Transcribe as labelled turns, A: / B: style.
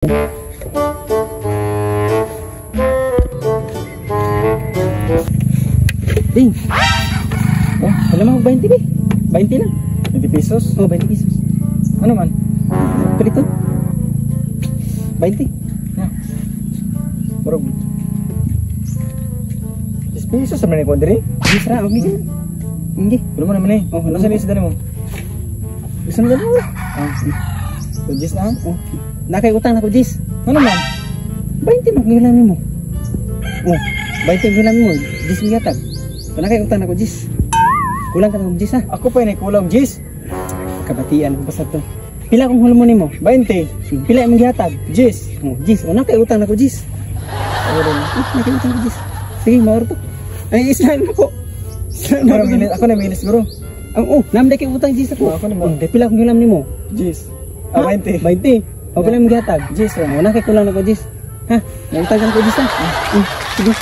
A: Ding. Oh, alam mo 20 ba? 20 lang.
B: 20 pesos?
A: Oh, 20 pesos.
B: Ano man?
A: Prito. 20.
B: Ah. Bro. 10 pesos sa mga kondre?
A: Yes ra, okay ka. Hindi.
B: Pero mo naman eh.
A: Oh,
B: Ano sa nisa dali mo?
A: Gusto mo dala mo?
B: Ah. So, Jis na?
A: Oh. Nakay utang na ko, Jis.
B: Ano man?
A: 20 magbilang mo. Oh, 20 magbilang mo. Jis miyatag. So, nakay utang na ko, Jis. Kulang ka na ko, Jis ha.
B: Ako pa kulang, Jis.
A: Kabatian ko basta to. Pila kong hulmo nimo?
B: 20.
A: Pila imong gihatag?
B: Jis.
A: Oh, Jis, o nakay utang na ko, Jis. Nakay utang ko, Jis. Sige, maor to. Ay, isahan mo ko.
B: Ako na milis siguro.
A: Oh, namday kay utang, Jis ako.
B: Ako naman.
A: Pila kong hulam nimo?
B: Jis.
A: Ha?
B: 20.
A: 20. O pala mo gihatag?
B: Jis.
A: O nakay kulang na ko, Jis. Ha? Nautagan ko, Jis ha? Sige.